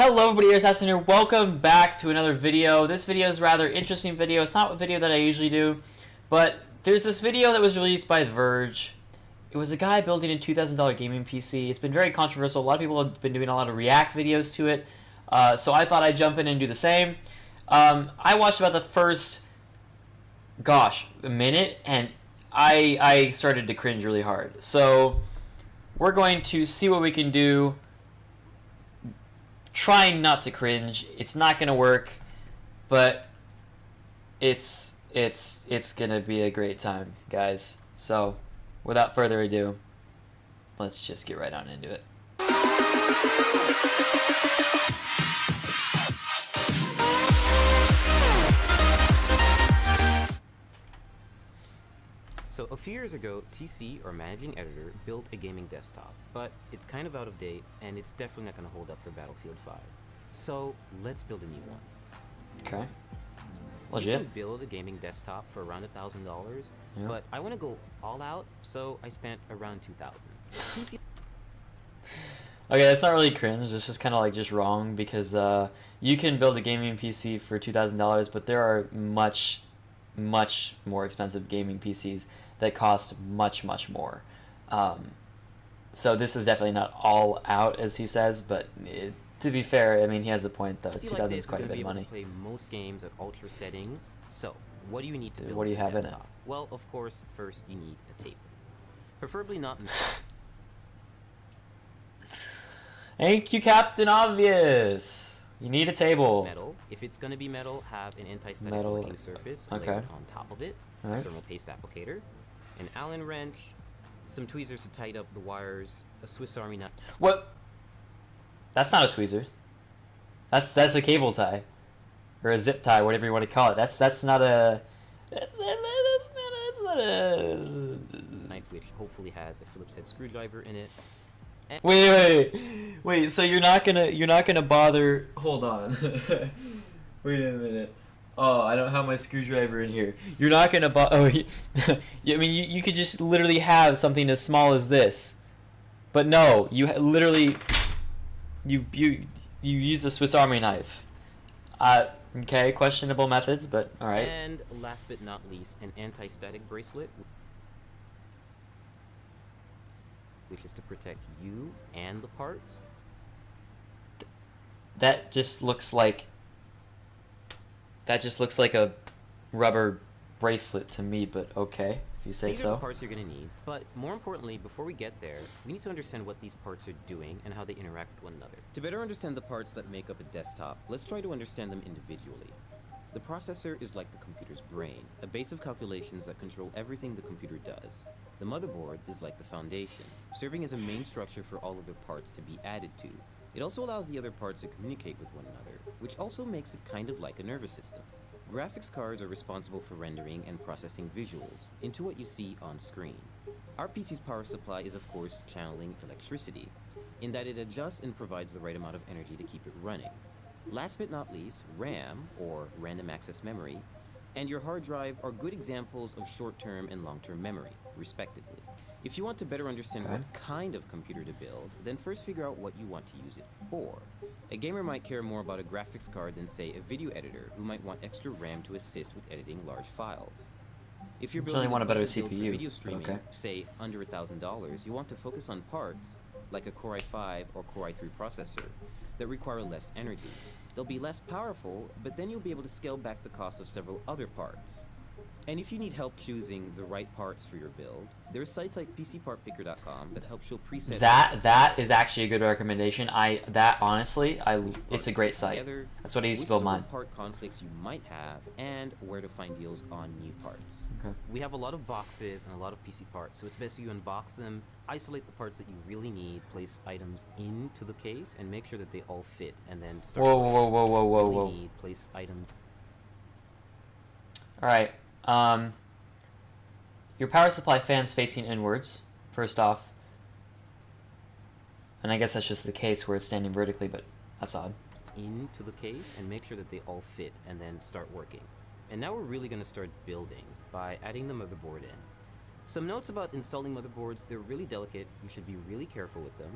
Hello everybody, Assassin here. Welcome back to another video. This video is a rather interesting video. It's not a video that I usually do, but there's this video that was released by Verge. It was a guy building a $2,000 gaming PC. It's been very controversial. A lot of people have been doing a lot of react videos to it, so I thought I'd jump in and do the same. I watched about the first, a minute, and I started to cringe really hard. So we're going to see what we can do. Trying not to cringe. It's not gonna work, but it's gonna be a great time, guys. So without further ado, let's just get right on into it. So a few years ago, TC, or Managing Editor, built a gaming desktop, but it's kind of out of date, and it's definitely not going to hold up for Battlefield 5. So let's build a new one. Okay. You can build a gaming desktop for around $1,000, but I want to go all out, so I spent around $2,000. Okay, that's not really cringe. It's just kind of like just wrong because you can build a gaming PC for $2,000, but there are much more expensive gaming PCs that cost much more. So this is definitely not all out, as he says, but to be fair, I mean, he has a point though. 2,000 is quite a bit of money. Play most games at ultra settings. So what do you need to build? What do you have in it? Well, of course, first you need a table, preferably not in. Thank you, Captain Obvious. You need a table. Metal. If it's going to be metal, have an anti-static working surface layered on top of it. Right. Thermal paste applicator, an Allen wrench, some tweezers to tighten up the wires, a Swiss Army knife. What? That's not a tweezer. That's a cable tie, or a zip tie, whatever you want to call it. That's not a. That's not a knife, which hopefully has a Phillips head screwdriver in it. Wait. So you're not gonna bother? Hold on. Wait a minute. Oh, I don't have my screwdriver in here. You're not gonna I mean, you could just literally have something as small as this, but no, you literally you use a Swiss Army knife. Okay, questionable methods, but all right. And last but not least, an anti-static bracelet, which is to protect you and the parts. That just looks like a rubber bracelet to me, but okay, if you say These so. are the parts you're going to need, but more importantly, before we get there, we need to understand what these parts are doing and how they interact with one another. To better understand the parts that make up a desktop, let's try to understand them individually. The processor is like the computer's brain, a base of calculations that control everything the computer does. The motherboard is like the foundation, serving as a main structure for all other parts to be added to. It also allows the other parts to communicate with one another, which also makes it kind of like a nervous system. Graphics cards are responsible for rendering and processing visuals into what you see on screen. Our PC's power supply is of course channeling electricity, in that it adjusts and provides the right amount of energy to keep it running. Last but not least, RAM, or random access memory, and your hard drive are good examples of short-term and long-term memory, respectively. If you want to better understand what kind of computer to build, then first figure out what you want to use it for. A gamer might care more about a graphics card than, say, a video editor, who might want extra RAM to assist with editing large files. If you're building a better CPU CPU, for video streaming, say under $1,000, you want to focus on parts, like a Core i5 or Core i3 processor, that require less energy. They'll be less powerful, but then you'll be able to scale back the cost of several other parts. And if you need help choosing the right parts for your build, there are sites like PCPartPicker.com that help show presets. That is actually a good recommendation. It's a great site. That's what I used to build mine. Part conflicts you might have, and where to find deals on new parts. Okay. We We have a lot of boxes and a lot of PC parts, so it's best you unbox them, isolate the parts that you really need, place items into the case, and make sure that they all fit, and then start. Whoa. Place items. All right. Your power supply fan's facing inwards, first off. And I guess that's just the case where it's standing vertically, but that's odd. Into the case and make sure that they all fit and then start working. And now we're really going to start building by adding the motherboard in. Some notes about installing motherboards: they're really delicate, you should be really careful with them.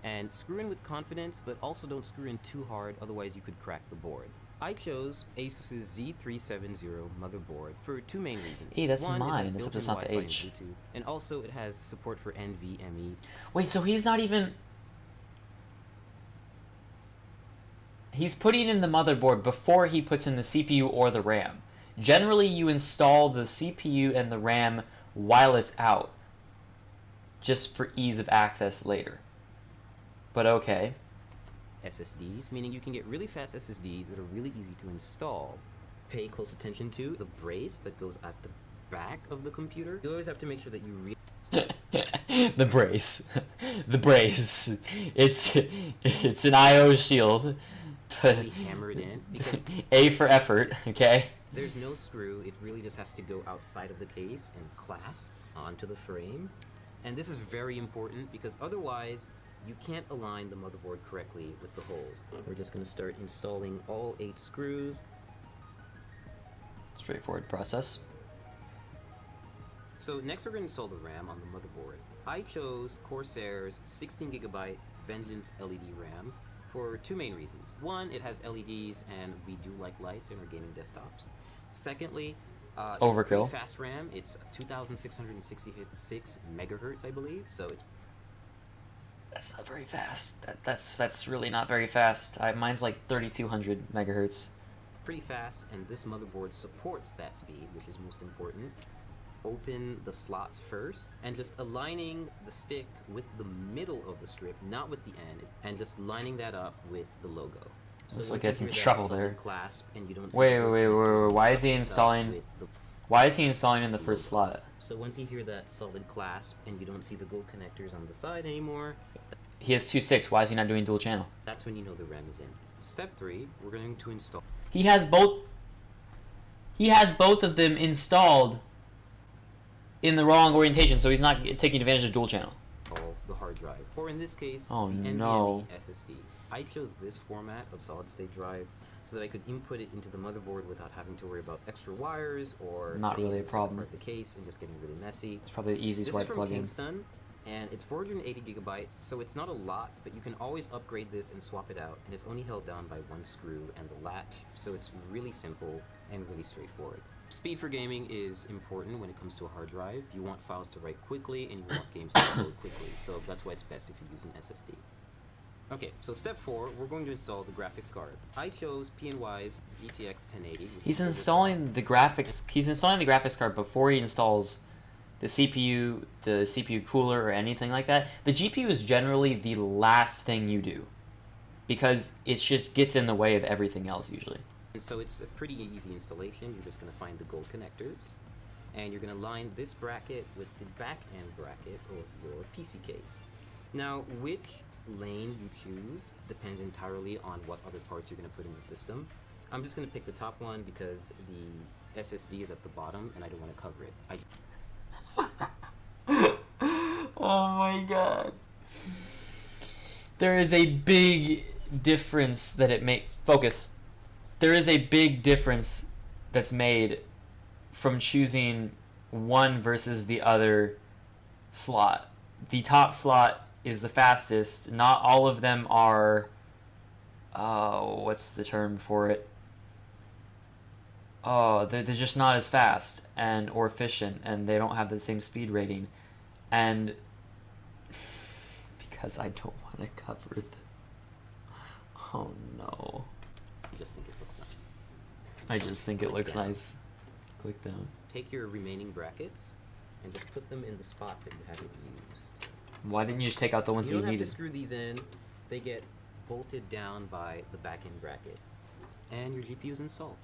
And screw in with confidence, but also don't screw in too hard, otherwise you could crack the board. I chose Asus's Z370 motherboard for two main reasons. Hey, that's One, mine, it has except built-in it's not the Wi-Fi and H. Bluetooth, and also it has support for NVMe. Wait, so he's not even... He's putting in the motherboard before he puts in the CPU or the RAM. Generally, you install the CPU and the RAM while it's out, just for ease of access later. But okay. SSDs, meaning you can get really fast SSDs that are really easy to install. Pay close attention to the brace that goes at the back of the computer. You always have to make sure that you The brace. The brace. It's an IO shield. But really hammer it in. Because A for effort, okay? there's no screw, it really just has to go outside of the case and clasp onto the frame. And this is very important because otherwise you can't align the motherboard correctly with the holes. We're just going to start installing all 8 screws. Straightforward process. So next we're going to install the RAM on the motherboard. I chose Corsair's 16GB Vengeance LED RAM for two main reasons. One, it has LEDs and we do like lights in our gaming desktops. Secondly, Overkill. it's pretty fast RAM. It's 2666 megahertz, I believe, so it's That's not very fast. That's really not very fast. Mine's like 3200 megahertz. pretty fast, and this motherboard supports that speed, which is most important. Open the slots first, and just aligning the stick with the middle of the strip, not with the end, and just lining that up with the logo. So Looks like once you it's in hear that trouble solid there. Clasp and you don't see Wait, the wait, wait, wait, wait. Why is he solid installing? with the- Why is he installing in the first slot? So once you hear that solid clasp and you don't see the gold connectors on the side anymore, He has two sticks. Why is he not doing dual channel? that's when you know the RAM is in. Step 3, we're going to install He has both. He has both of them installed in the wrong orientation, so he's not taking advantage of dual channel. the hard drive, or in this case, Oh, the NVMe no. SSD. I chose this format of solid-state drive so that I could input it into the motherboard without having to worry about extra wires or Not being really a able to separate problem. the case and just getting really messy. It's probably the easiest This way is to from plug in. Kingston, and it's 480 gigabytes, so it's not a lot, but you can always upgrade this and swap it out, and it's only held down by one screw and the latch, so it's really simple and really straightforward. Speed for gaming is important when it comes to a hard drive. You want files to write quickly, and you want games to load quickly, so that's why it's best if you use an SSD. Okay, so step 4, we're going to install the graphics card. I chose PNY's GTX 1080. He's installing the graphics. He's installing the graphics card before he installs the CPU cooler, or anything like that. The GPU is generally the last thing you do, because it just gets in the way of everything else usually. And so it's a pretty easy installation. You're just going to find the gold connectors, and you're going to line this bracket with the back end bracket of your PC case. Now, which lane you choose depends entirely on what other parts you're going to put in the system. I'm just going to pick the top one because the SSD is at the bottom and I don't want to cover it. Oh my god. There is a big difference that it makes. Focus. There is a big difference that's made from choosing one versus the other slot. The top slot is the fastest. Not all of them are... Oh, what's the term for it? Oh, they're just not as fast or efficient, and they don't have the same speed rating. And because I don't want to cover it. Oh no. I just think it looks nice. I just think it Click looks down. nice. Click down. Take your remaining brackets and just put them in the spots that you haven't used. Why didn't you just take out the ones You you don't have to needed? screw these in. They get bolted down by the back end bracket. And your GPU is installed.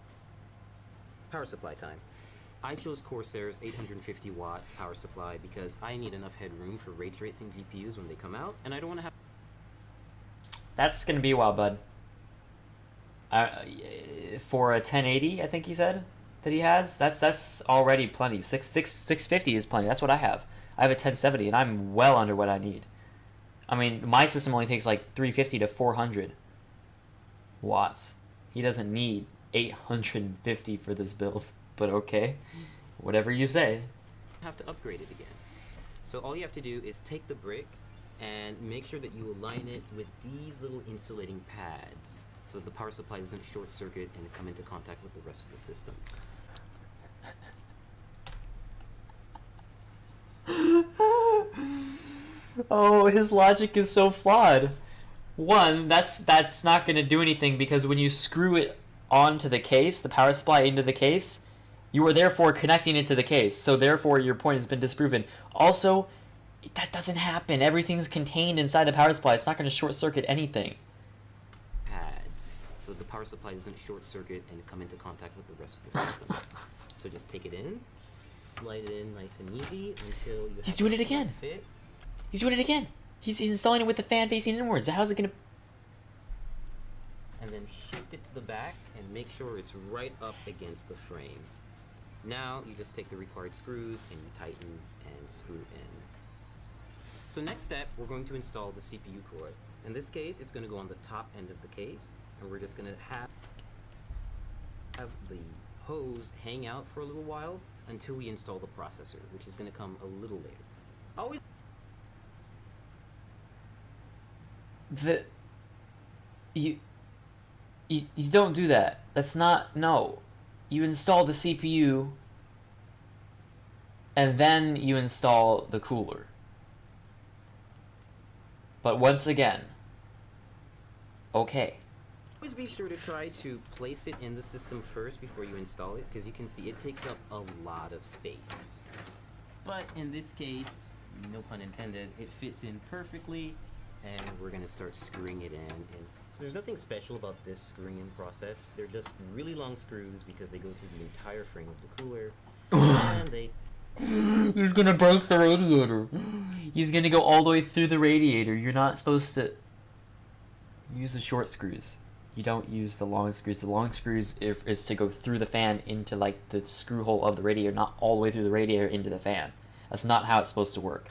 Power supply time. I chose Corsair's 850 watt power supply because I need enough headroom for ray tracing GPUs when they come out, and I don't want to have... That's gonna be a while, bud. For a 1080, I think he said that he has. That's already plenty. 650 is plenty. That's what I have. I have a 1070, and I'm well under what I need. I mean, my system only takes like 350 to 400 watts. He doesn't need 850 for this build, but okay, whatever you say. have to upgrade it again. So all you have to do is take the brick And make sure that you align it with these little insulating pads so that the power supply doesn't short circuit and come into contact with the rest of the system. Oh, his logic is so flawed. One, that's not going to do anything because when you screw it onto the case, the power supply into the case, you are therefore connecting it to the case. So therefore your point has been disproven. Also, that doesn't happen. Everything's contained inside the power supply. It's not going to short circuit anything. Pads so that the power supply doesn't short circuit and come into contact with the rest of the system. So just take it in, slide it in nice and easy until you have He's doing it again. Fit. He's doing it again. He's installing it with the fan facing inwards. How's it gonna... And then shift it to the back and make sure it's right up against the frame. Now you just take the required screws and you tighten and screw in. So next step, we're going to install the CPU core. In this case, it's going to go on the top end of the case, and we're just going to have the hose hang out for a little while until we install the processor, which is going to come a little later. Always You don't do that. That's not... No. You install the CPU, and then you install the cooler. But once again, okay. always be sure to try to place it in the system first before you install it, because you can see it takes up a lot of space. But in this case, no pun intended, it fits in perfectly, and we're going to start screwing it in. And so there's nothing special about this screwing in process. They're just really long screws because they go through the entire frame of the cooler, and they... He's gonna break the radiator. He's gonna go all the way through the radiator. You're not supposed to use the short screws. You don't use the long screws. The long screws is to go through the fan into like the screw hole of the radiator, not all the way through the radiator into the fan. That's not how it's supposed to work.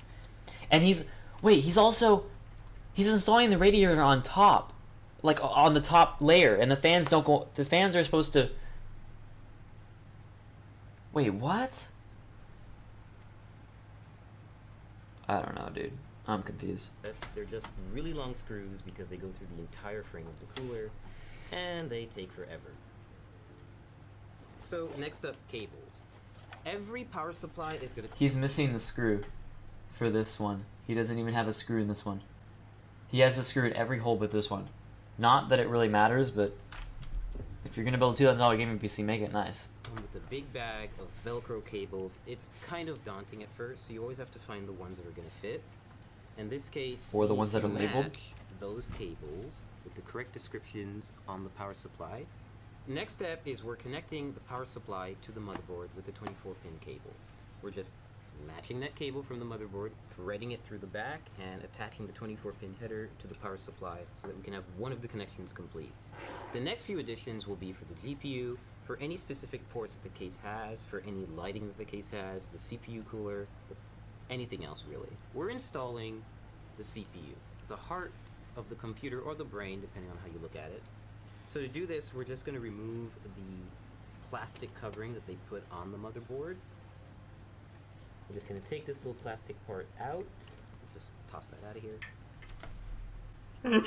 And he's installing the radiator on top, like on the top layer, and the fans don't go. The fans are supposed to. Wait, what? I don't know, dude. I'm confused. They're just really long screws because they go through the entire frame of the cooler, and they take forever. So next up, cables. Every power supply is going to... He's missing the screw for this one. He doesn't even have a screw in this one. He has a screw in every hole but this one. Not that it really matters, but if you're going to build a $2,000 gaming PC, make it nice. With a big bag of Velcro cables, it's kind of daunting at first, so you always have to find the ones that are going to fit. In this case, or the ones that are labeled. Match those cables with the correct descriptions on the power supply. Next step is we're connecting the power supply to the motherboard with a 24-pin cable. We're just matching that cable from the motherboard, threading it through the back, and attaching the 24-pin header to the power supply so that we can have one of the connections complete. The next few additions will be for the GPU, for any specific ports that the case has, for any lighting that the case has, the CPU cooler, anything else really. We're installing the CPU, the heart of the computer or the brain, depending on how you look at it. So to do this, we're just going to remove the plastic covering that they put on the motherboard. We're just going to take this little plastic part out. Just toss that out of here.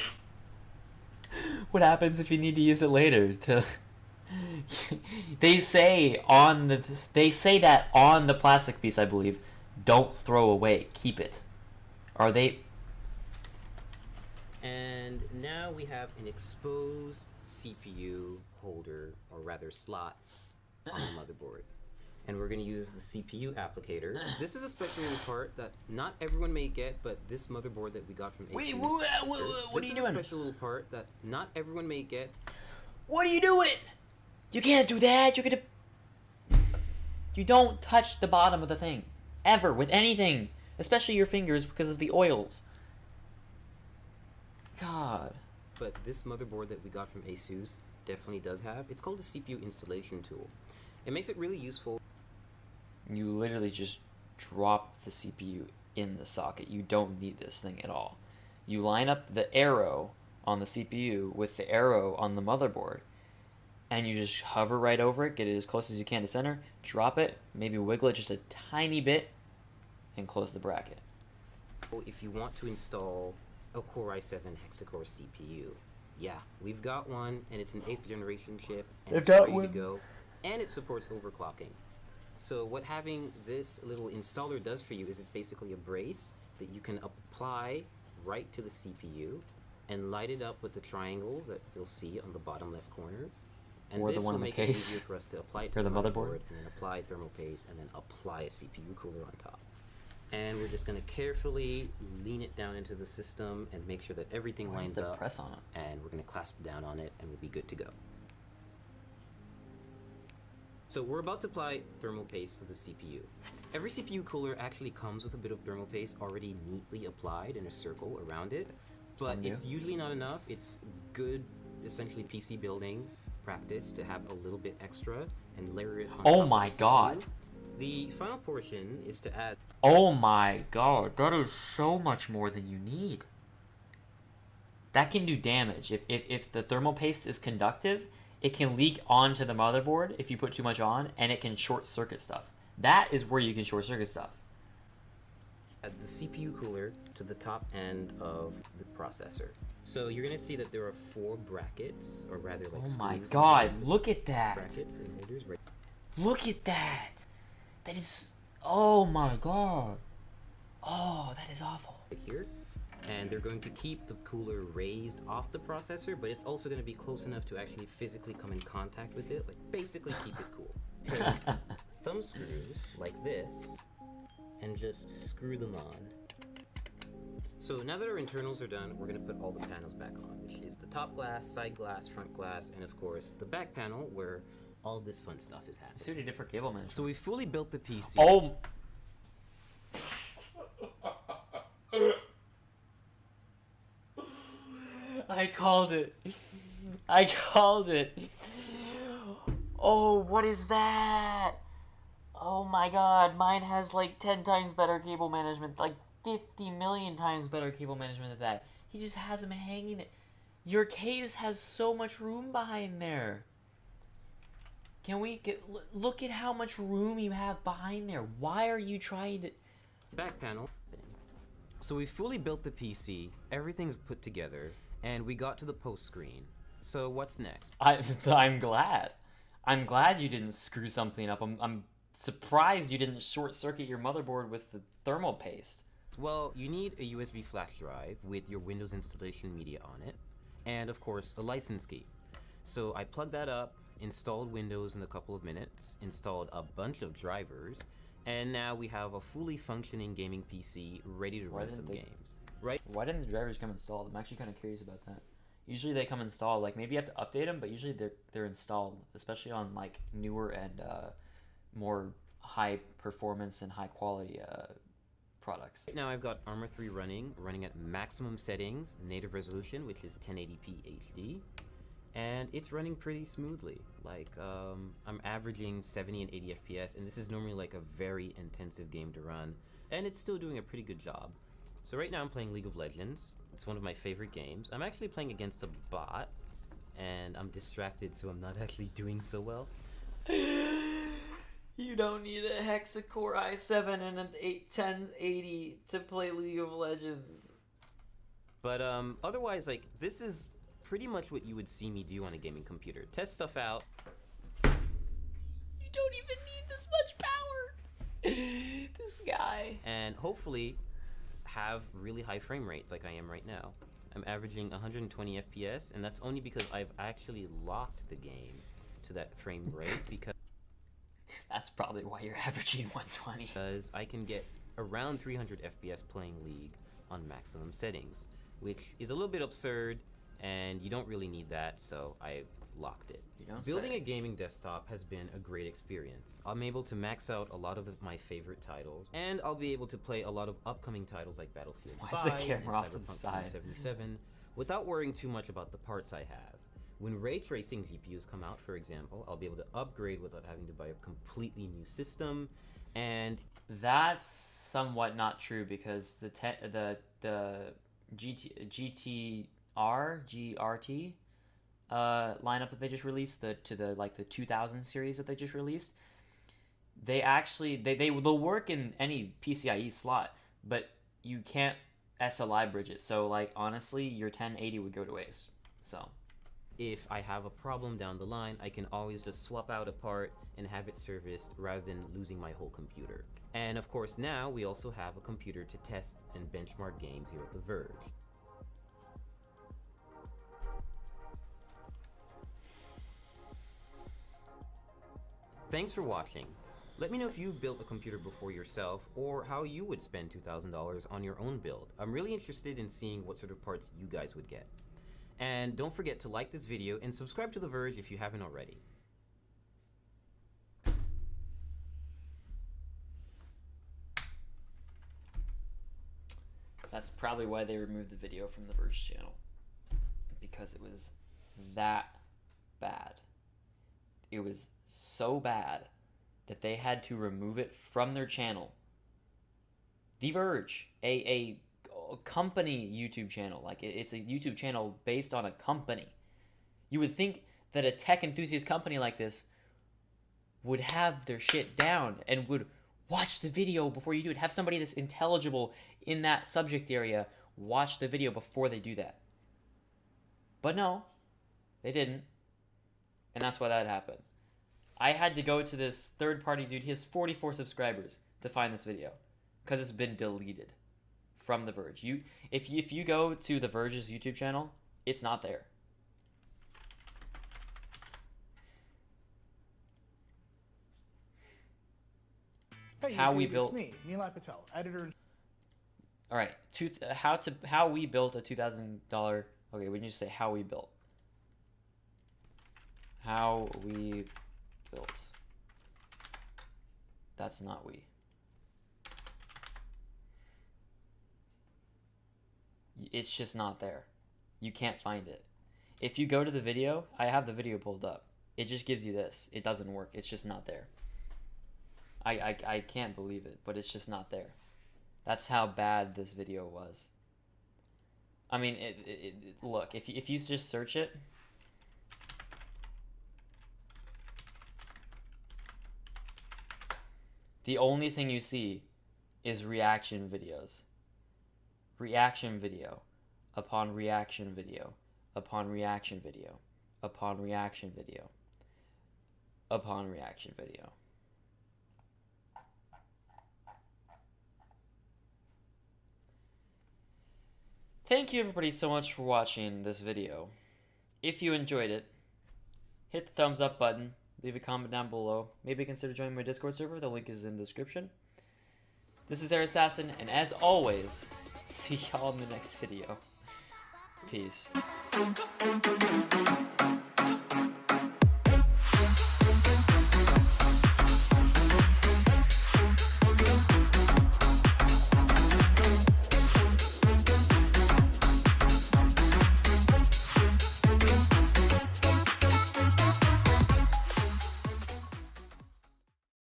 What happens if you need to use it later? They say that on the plastic piece, I believe, don't throw away, keep it. Are they? And now we have an exposed CPU holder, or rather slot, on the motherboard. And we're going to use the CPU applicator. This is a special little part that not everyone may get, but this motherboard that we got from Asus. Wait, what are you doing? This is a special little part that not everyone may get. What are you doing? You can't do that. You're gonna... You don't touch the bottom of the thing. Ever, with anything. Especially your fingers because of the oils. God. But this motherboard that we got from Asus definitely does have. It's called a CPU installation tool. It makes it really useful. You literally just drop the CPU in the socket. You don't need this thing at all. You line up the arrow on the CPU with the arrow on the motherboard, and you just hover right over it, get it as close as you can to center, drop it, maybe wiggle it just a tiny bit, and close the bracket. If you want to install a Core i7 hexa-core CPU, yeah, we've got one, and it's an 8th generation chip, and it's ready to go, and it supports overclocking. So what having this little installer does for you is it's basically a brace that you can apply right to the CPU and light it up with the triangles that you'll see on the bottom left corners. And Or this the one will in the make it case. easier for us to apply it to Or the motherboard, motherboard. and then apply thermal paste, and then apply a CPU cooler on top. And we're just going to carefully lean it down into the system and make sure that everything lines up. Press on it. And we're going to clasp down on it, and we'll be good to go. So we're about to apply thermal paste to the CPU. Every CPU cooler actually comes with a bit of thermal paste already neatly applied in a circle around it, but it's usually not enough. It's good, essentially PC building practice to have a little bit extra and layer it on top Oh of my the CPU. god. The final portion is to add... Oh my god, that is so much more than you need. That can do damage. If the thermal paste is conductive, it can leak onto the motherboard if you put too much on, and it can short circuit stuff. That is where you can short circuit stuff. Add the CPU cooler to the top end of the processor. So you're going to see that there are 4 brackets, or rather like Oh my screws god, and look at that. brackets and holders right. Look at that. That is... Oh my god. Oh, that is awful. Here, and they're going to keep the cooler raised off the processor, but it's also going to be close enough to actually physically come in contact with it, like basically keep it cool. Take thumb screws like this and just screw them on. So now that our internals are done, we're going to put all the panels back on, which is the top glass, side glass, front glass, and of course the back panel where all of this fun stuff is happening. See what a different cable man. So we fully built the PC. Oh. I called it. I called it. Oh, what is that? Oh my god, mine has like 10 times better cable management, like 50 million times better cable management than that. He just has them hanging it. Your case has so much room behind there. Can we get look at how much room you have behind there? Why are you trying to... Back panel. So we fully built the PC, everything's put together, and we got to the post screen. So what's next? I'm glad. I'm glad you didn't screw something up. I'm surprised you didn't short circuit your motherboard with the thermal paste. Well, you need a USB flash drive with your Windows installation media on it, and of course a license key. So I plugged that up, installed Windows in a couple of minutes, installed a bunch of drivers, and now we have a fully functioning gaming PC ready to run some games. Right? Why didn't the drivers come installed? I'm actually kind of curious about that. Usually they come installed, like maybe you have to update them, but usually they're installed, especially on like newer and more high performance and high quality products. Right now I've got Armor 3 running at maximum settings, native resolution, which is 1080p HD, and it's running pretty smoothly. Like I'm averaging 70 and 80 FPS, and this is normally like a very intensive game to run, and it's still doing a pretty good job. So right now I'm playing League of Legends. It's one of my favorite games. I'm actually playing against a bot, and I'm distracted, so I'm not actually doing so well. You don't need a hexa-core i7 and an 1080 to play League of Legends. But otherwise, like, this is pretty much what you would see me do on a gaming computer. Test stuff out. You don't even need this much power. This guy. And hopefully have really high frame rates like I am right now. I'm averaging 120 FPS, and that's only because I've actually locked the game to that frame rate because that's probably why you're averaging 120. Because I can get around 300 FPS playing League on maximum settings, which is a little bit absurd, and you don't really need that, so I've locked it. You don't Building say. a gaming desktop has been a great experience. I'm able to max out a lot of my favorite titles, and I'll be able to play a lot of upcoming titles like Battlefield 5 Why is the and camera off to the Cyberpunk side? 2077 without worrying too much about the parts I have. When ray tracing GPUs come out, for example, I'll be able to upgrade without having to buy a completely new system, and That's somewhat not true because the GTR GRT lineup that they just released, the 2000 series that they just released, they actually they'll work in any PCIe slot, but you can't SLI bridge it. So like honestly, your 1080 would go to waste. So if I have a problem down the line, I can always just swap out a part and have it serviced rather than losing my whole computer. And of course now we also have a computer to test and benchmark games here at The Verge. Thanks for watching. Let me know if you've built a computer before yourself, or how you would spend $2,000 on your own build. I'm really interested in seeing what sort of parts you guys would get. And don't forget to like this video and subscribe to The Verge if you haven't already. that's probably why they removed the video from the Verge channel. Because it was that bad. It was so bad that they had to remove it from their channel. The Verge, a company YouTube channel. Like, it's a YouTube channel based on a company. You would think that a tech enthusiast company like this would have their shit down and would watch the video before you do it. Have somebody that's intelligible in that subject area watch the video before they do that. But no, they didn't. And that's why that happened. I had to go to this third-party dude. He has 44 subscribers to find this video because it's been deleted from The Verge. If you go to The Verge's YouTube channel, it's not there. Hey, How YouTube, we built. It's me, Nilay Patel, editor. All right, how we built a $2,000. Okay, we need to say how we built. How we built. That's not we. It's just not there. You can't find it. If you go to the video, I have the video pulled up. It just gives you this. It doesn't work. It's just not there. I can't believe it, but it's just not there. That's how bad this video was. I mean, look, if you just search it, the only thing you see is reaction videos. Reaction video upon reaction video upon reaction video upon reaction video upon reaction video. Thank you everybody so much for watching this video. If you enjoyed it, hit the thumbs up button, leave a comment down below, maybe consider joining my Discord server, the link is in the description. This is Air Assassin, and as always, see y'all in the next video. Peace.